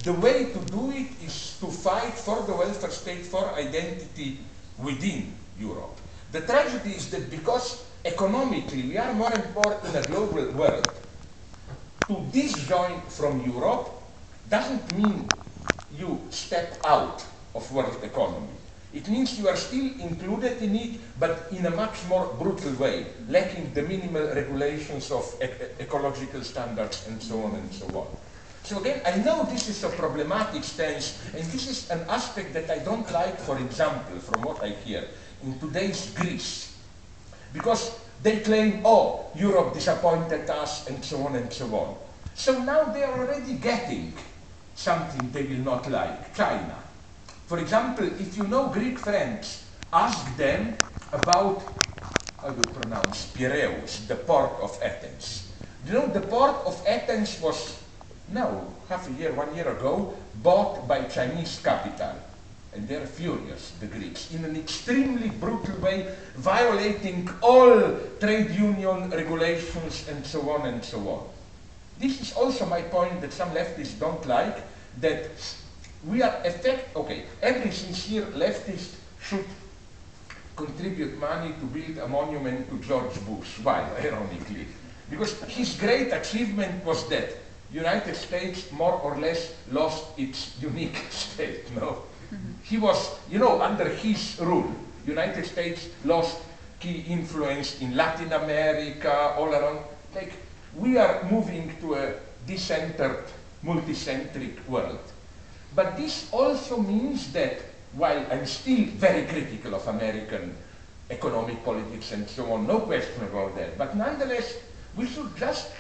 the way to do it is to fight for the welfare state, for identity within Europe. The tragedy is that because economically we are more and more in a global world, to disjoin from Europe doesn't mean you step out of world economy. It means you are still included in it, but in a much more brutal way, lacking the minimal regulations of ecological standards and so on and so on. So again, I know this is a problematic stance, and this is an aspect that I don't like, for example, from what I hear, in today's Greece. Because they claim, oh, Europe disappointed us, and so on and so on. So now they are already getting something they will not like, China. For example, if you know Greek friends, ask them about, how do you pronounce, Piraeus, the port of Athens. You know, the port of Athens was, now, half a year, 1 year ago, bought by Chinese capital. And they're furious, the Greeks, in an extremely brutal way, violating all trade union regulations and so on and so on. This is also my point that some leftists don't like, that we are okay, every sincere leftist should contribute money to build a monument to George Bush. Why, ironically? Because his great achievement was that United States more or less lost its unique state, no? He was, you know, under his rule, United States lost key influence in Latin America, all around. Like, we are moving to a decentered, multicentric world. But this also means that, while I'm still very critical of American economic politics and so on, no question about that, but nonetheless, we should just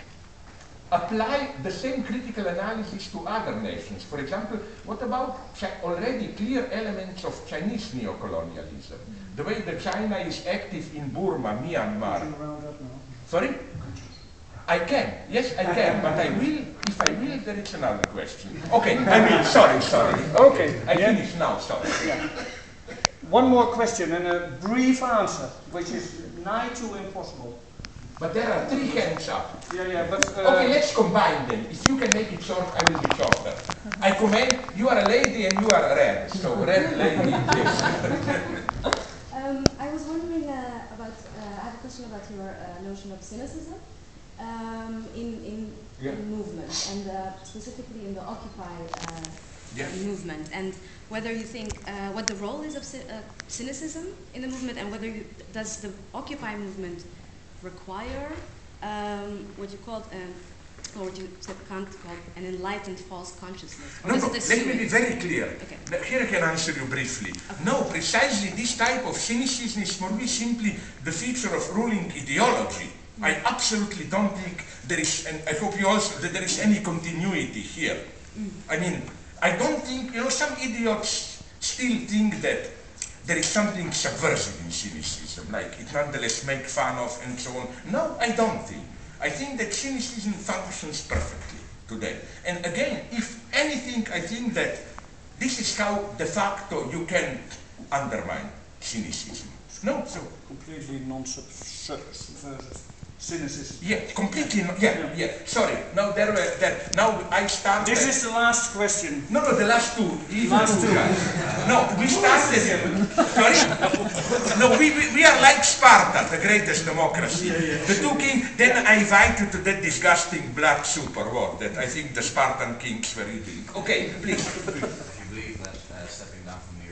apply the same critical analysis to other nations. For example, what about already clear elements of Chinese neocolonialism? The way that China is active in Burma, Myanmar. Sorry? I can, yes I can, but I will, if I will, there is another question. Okay, I will, sorry. Okay. I finish now, sorry. Yeah. One more question and a brief answer, which is nigh to impossible. But there are 3 hands up. Yeah, but... okay, let's combine them. If you can make it short, I will be shorter. I commend, you are a lady and you are red, so red lady, yes. I was wondering about, I have a question about your notion of cynicism in movement, and specifically in the Occupy movement, and whether you think what the role is of cynicism in the movement, and whether does the Occupy movement require what you called, or what you said Kant called an enlightened false consciousness? No, let me be very clear. Okay. Here I can answer you briefly. Okay. No, precisely this type of cynicism is for me simply the feature of ruling ideology. I absolutely don't think there is, and I hope you also, that there is any continuity here. I mean, I don't think, you know, some idiots still think that there is something subversive in cynicism, like it nonetheless make fun of and so on. No, I don't think. I think that cynicism functions perfectly today. And again, if anything, I think that this is how de facto you can undermine cynicism. No, so completely non-subversive cynicism. Yeah, completely. Yeah. Sorry. Now now I start. This is the last question. No, the last 2. Last 2. No, we started. Sorry. No, we are like Sparta, the greatest democracy. The 2 kings. Then I invite you to that disgusting black soup or what that I think the Spartan kings were eating. Okay, please. If you believe that stepping down from the